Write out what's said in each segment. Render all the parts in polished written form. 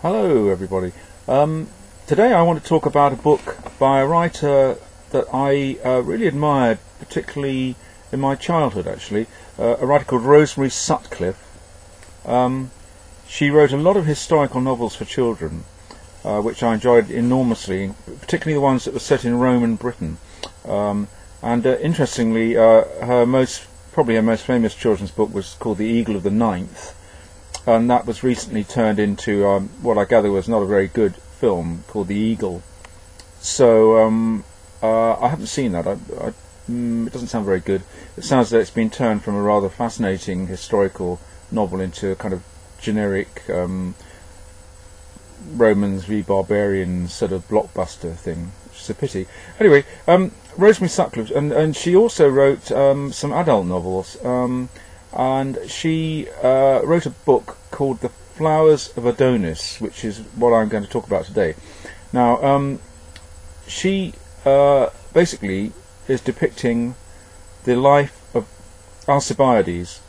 Hello everybody. Today I want to talk about a book by a writer that I really admired, particularly in my childhood actually, a writer called Rosemary Sutcliff. She wrote a lot of historical novels for children, which I enjoyed enormously, particularly the ones that were set in Roman Britain. Interestingly, probably her most famous children's book was called The Eagle of the Ninth, and that was recently turned into what I gather was not a very good film called The Eagle. So I haven't seen that. It doesn't sound very good. It sounds like it's been turned from a rather fascinating historical novel into a kind of generic Romans v Barbarians sort of blockbuster thing, which is a pity. Anyway, Rosemary Sutcliff, and she also wrote some adult novels. And she wrote a book called The Flowers of Adonis, which is what I'm going to talk about today. Now, she basically is depicting the life of Alcibiades.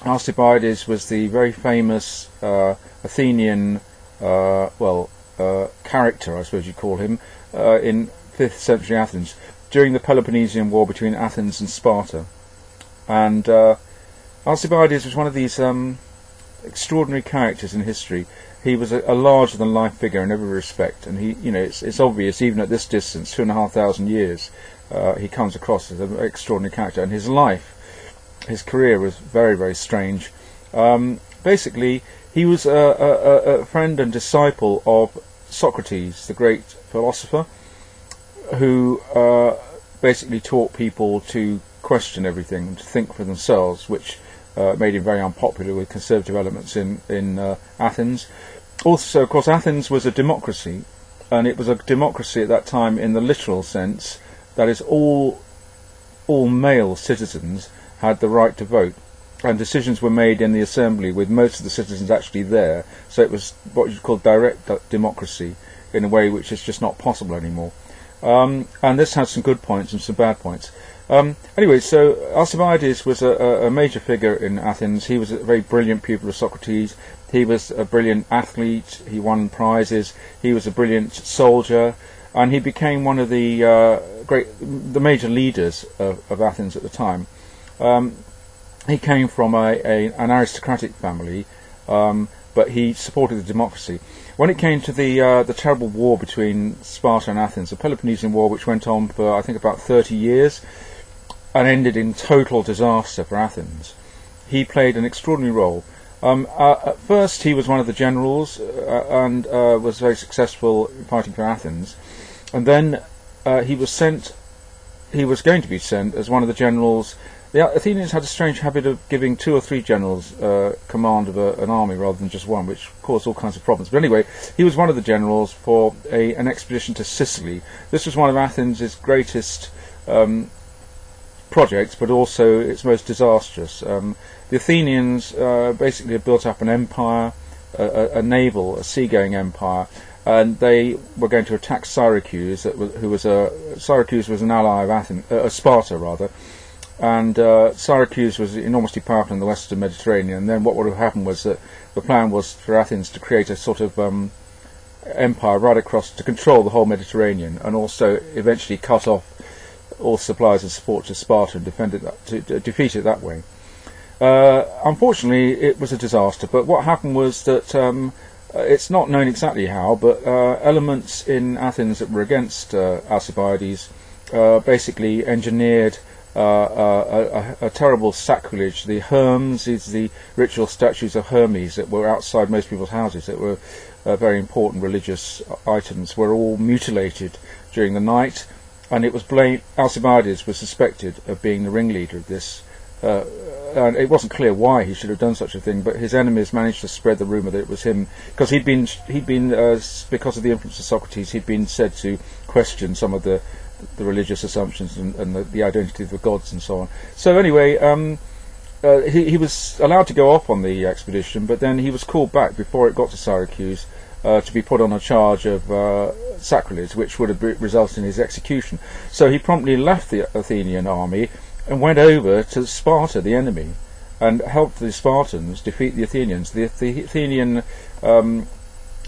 Alcibiades was the very famous Athenian, character, I suppose you'd call him, in 5th century Athens, during the Peloponnesian War between Athens and Sparta. And Alcibiades was one of these extraordinary characters in history. He was a larger-than-life figure in every respect, and it's obvious even at this distance, 2,500 years, he comes across as an extraordinary character. And his life, his career, was very, very strange. Basically, he was a friend and disciple of Socrates, the great philosopher, who basically taught people to question everything, to think for themselves, which made him very unpopular with conservative elements in Athens. Also, of course, Athens was a democracy, and it was a democracy at that time in the literal sense. That is, all male citizens had the right to vote, and decisions were made in the assembly with most of the citizens actually there. So it was what you call direct democracy in a way which is just not possible anymore. And this has some good points and some bad points. Anyway, so Alcibiades was a major figure in Athens. He was a very brilliant pupil of Socrates. He was a brilliant athlete. He won prizes. He was a brilliant soldier, and he became one of the major leaders of Athens at the time. He came from an aristocratic family, but he supported the democracy. When it came to the terrible war between Sparta and Athens, the Peloponnesian War, which went on for I think about 30 years, and ended in total disaster for Athens, he played an extraordinary role. At first he was one of the generals and was very successful in fighting for Athens, and then he was going to be sent as one of the generals. The Athenians had a strange habit of giving 2 or 3 generals command of an army rather than just one, which caused all kinds of problems. But anyway, he was one of the generals for an expedition to Sicily. This was one of Athens' greatest projects, but also its most disastrous. The Athenians basically had built up an empire, a seagoing empire, and they were going to attack Syracuse. Syracuse was an ally of Sparta rather. And Syracuse was enormously powerful in the western Mediterranean. And then what would have happened was that the plan was for Athens to create a sort of empire right across to control the whole Mediterranean, and also eventually cut off all supplies and support to Sparta and defeat it that way. Unfortunately, it was a disaster. But what happened was that it's not known exactly how, but elements in Athens that were against Alcibiades basically engineered a terrible sacrilege. The Hermes, the ritual statues of Hermes that were outside most people's houses, that were very important religious items, were all mutilated during the night, and it was Alcibiades was suspected of being the ringleader of this, and it wasn't clear why he should have done such a thing, but his enemies managed to spread the rumour that it was him, because he'd been because of the influence of Socrates, he'd been said to question some of the religious assumptions and the identity of the gods and so on. So anyway, he was allowed to go off on the expedition, but then he was called back before it got to Syracuse to be put on a charge of sacrilege, which would have resulted in his execution. So he promptly left the Athenian army and went over to Sparta, the enemy, and helped the Spartans defeat the Athenians. The Athenian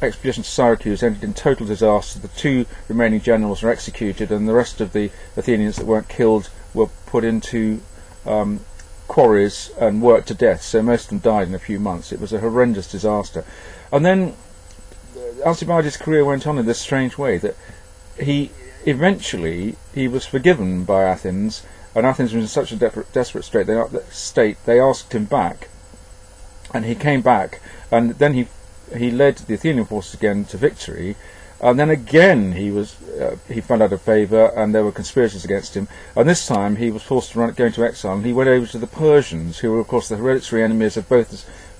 expedition to Syracuse ended in total disaster. The 2 remaining generals were executed, and the rest of the Athenians that weren't killed were put into quarries and worked to death. So most of them died in a few months. It was a horrendous disaster. And then Alcibiades' career went on in this strange way, that he was forgiven by Athens, and Athens was in such a desperate state they asked him back, and he came back, and then he led the Athenian forces again to victory, and then again he fell out of favour, and there were conspiracies against him, and this time he was forced to go into exile, and he went over to the Persians, who were of course the hereditary enemies of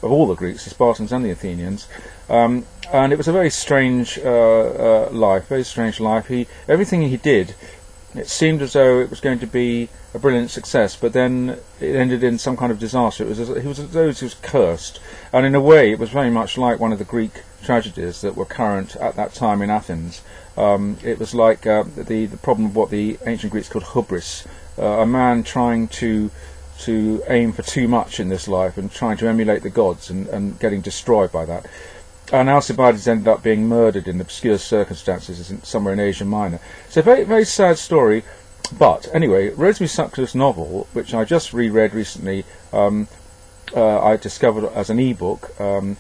all the Greeks, the Spartans and the Athenians, and it was a very strange life. Everything he did, it seemed as though it was going to be a brilliant success, but then it ended in some kind of disaster. He was as though he was cursed, and in a way it was very much like one of the Greek tragedies that were current at that time in Athens. It was like the problem of what the ancient Greeks called hubris, a man trying to aim for too much in this life and trying to emulate the gods and getting destroyed by that. And Alcibiades ended up being murdered in obscure circumstances somewhere in Asia Minor. So a very, very sad story. But anyway, Rosemary Sutcliff's novel, which I just reread recently, I discovered as an e-book. I'm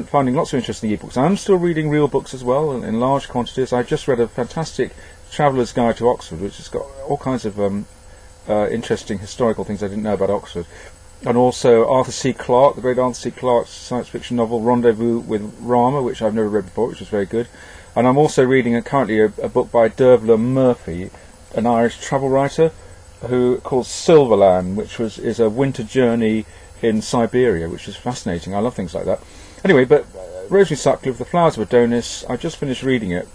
finding lots of interesting e-books. I'm still reading real books as well in large quantities. I just read a fantastic Traveller's Guide to Oxford, which has got all kinds of interesting historical things I didn't know about Oxford. And also Arthur C. Clarke, the great Arthur C. Clarke's science fiction novel Rendezvous with Rama, which I've never read before, which was very good. And I'm also reading currently a book by Dervla Murphy, an Irish travel writer, called Silverland, which is a winter journey in Siberia, which is fascinating. I love things like that. Anyway, but Rosemary Sutcliff, The Flowers of Adonis, I just finished reading it,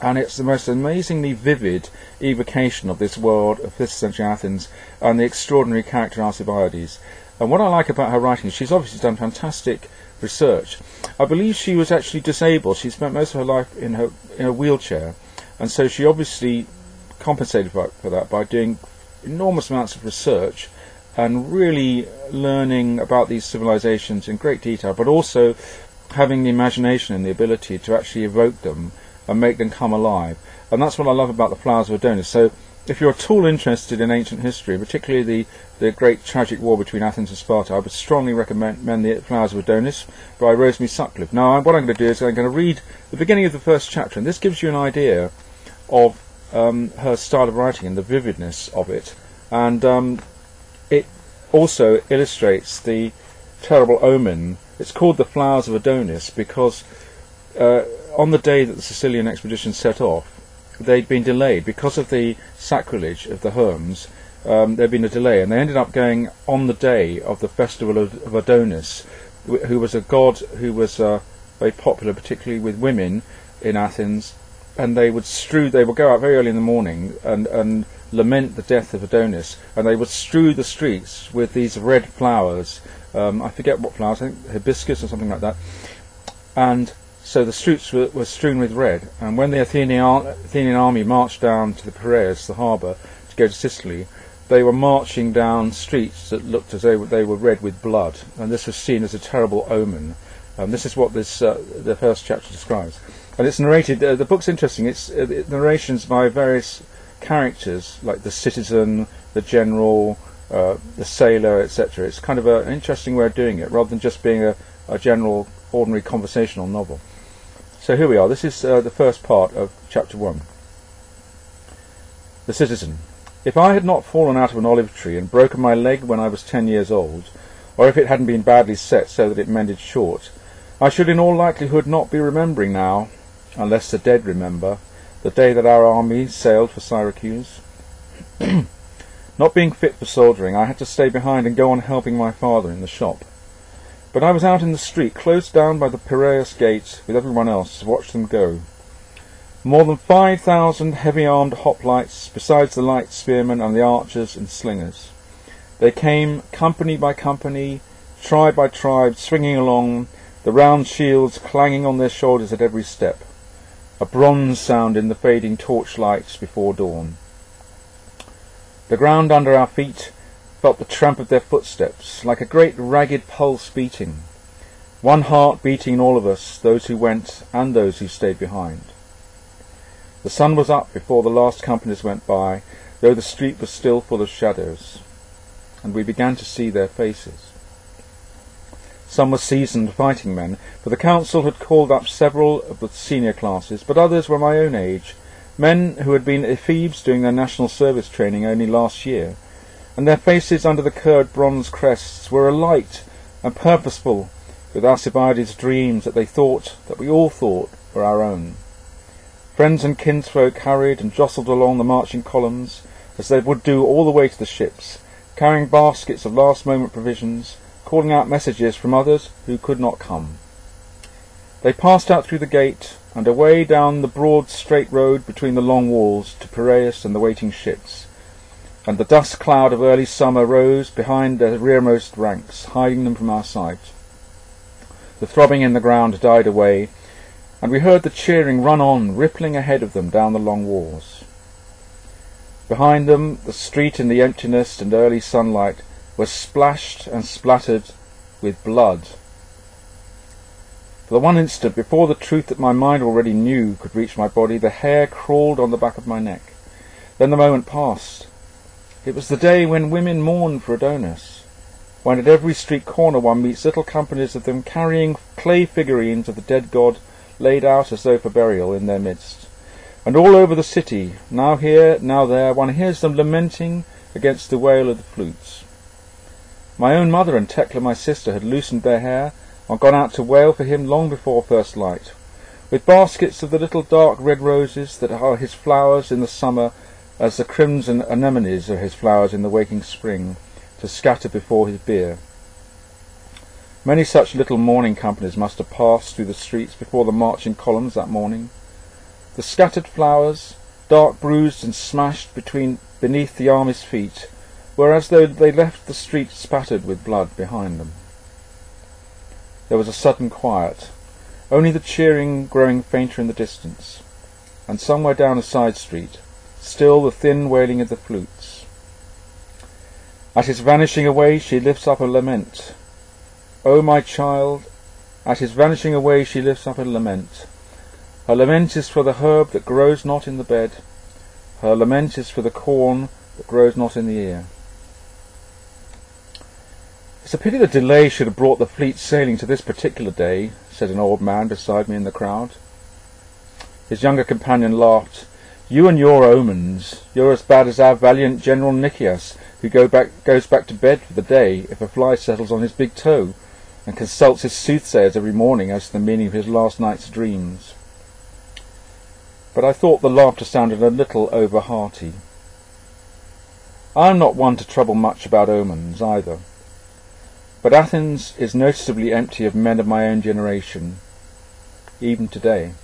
and it's the most amazingly vivid evocation of this world of 5th century Athens and the extraordinary character Alcibiades. And what I like about her writing is she's obviously done fantastic research. I believe she was actually disabled. She spent most of her life in a wheelchair, and so she obviously compensated for that by doing enormous amounts of research and really learning about these civilizations in great detail, but also having the imagination and the ability to actually evoke them and make them come alive. And that's what I love about The Flowers of Adonis. So if you're at all interested in ancient history, particularly the great tragic war between Athens and Sparta, I would strongly recommend The Flowers of Adonis by Rosemary Sutcliff. Now what I'm going to do is I'm going to read the beginning of the first chapter, and this gives you an idea of her style of writing and the vividness of it, and it also illustrates the terrible omen. It's called The Flowers of Adonis because on the day that the Sicilian expedition set off, they'd been delayed because of the sacrilege of the Herms. There'd been a delay, and they ended up going on the day of the festival of Adonis, who was a god who was very popular, particularly with women in Athens. And they would go out very early in the morning and lament the death of Adonis, and they would strew the streets with these red flowers. I forget what flowers, I think hibiscus or something like that. And so the streets were strewn with red, and when the Athenian army marched down to the Piraeus, the harbour, to go to Sicily, they were marching down streets that looked as though they were red with blood, and this was seen as a terrible omen. This is what the first chapter describes. And it's narrated, the book's interesting, it's narrations by various characters, like the citizen, the general, the sailor, etc. It's kind of an interesting way of doing it, rather than just being a general, ordinary conversational novel. So here we are. This is the first part of chapter 1. The citizen. If I had not fallen out of an olive tree and broken my leg when I was 10 years old, or if it hadn't been badly set so that it mended short, I should in all likelihood not be remembering now, unless the dead remember, the day that our army sailed for Syracuse. Not being fit for soldiering, I had to stay behind and go on helping my father in the shop. But I was out in the street, close down by the Piraeus gate, with everyone else, to watch them go. More than 5,000 heavy-armed hoplites, besides the light spearmen and the archers and slingers. They came, company by company, tribe by tribe, swinging along, the round shields clanging on their shoulders at every step, a bronze sound in the fading torchlights before dawn. The ground under our feet felt the tramp of their footsteps, like a great ragged pulse beating. one heart beating in all of us, those who went and those who stayed behind. The sun was up before the last companies went by, though the street was still full of shadows, and we began to see their faces. Some were seasoned fighting men, for the council had called up several of the senior classes, but others were my own age, men who had been ephebes doing their national service training only last year, and their faces under the curved bronze crests were alight and purposeful with Alcibiades' dreams that we all thought were our own. Friends and kinsfolk hurried and jostled along the marching columns, as they would do all the way to the ships, carrying baskets of last-moment provisions, calling out messages from others who could not come. They passed out through the gate and away down the broad straight road between the long walls to Piraeus and the waiting ships, and the dust cloud of early summer rose behind their rearmost ranks, hiding them from our sight. The throbbing in the ground died away, and we heard the cheering run on, rippling ahead of them down the long walls. Behind them, the street in the emptiness and early sunlight was splashed and splattered with blood. For the one instant, before the truth that my mind already knew could reach my body, the hair crawled on the back of my neck. Then the moment passed. It was the day when women mourn for Adonis, when at every street corner one meets little companies of them carrying clay figurines of the dead god laid out as though for burial in their midst. And all over the city, now here, now there, one hears them lamenting against the wail of the flutes. My own mother and Tekla, my sister, had loosened their hair and gone out to wail for him long before first light, with baskets of the little dark red roses that are his flowers in the summer, as the crimson anemones are his flowers in the waking spring, to scatter before his bier. Many such little mourning companies must have passed through the streets before the marching columns that morning. The scattered flowers, dark bruised and smashed beneath the army's feet, were as though they left the street spattered with blood behind them. There was a sudden quiet, only the cheering growing fainter in the distance, and somewhere down a side street, still the thin wailing of the flutes. At his vanishing away she lifts up a lament. O my child, at his vanishing away she lifts up a lament. Her lament is for the herb that grows not in the bed. Her lament is for the corn that grows not in the ear. It's a pity the delay should have brought the fleet sailing to this particular day, said an old man beside me in the crowd. His younger companion laughed. You and your omens, you're as bad as our valiant General Nicias, who goes back to bed for the day if a fly settles on his big toe, and consults his soothsayers every morning as to the meaning of his last night's dreams. But I thought the laughter sounded a little over-hearty. I am not one to trouble much about omens either, but Athens is noticeably empty of men of my own generation, even today.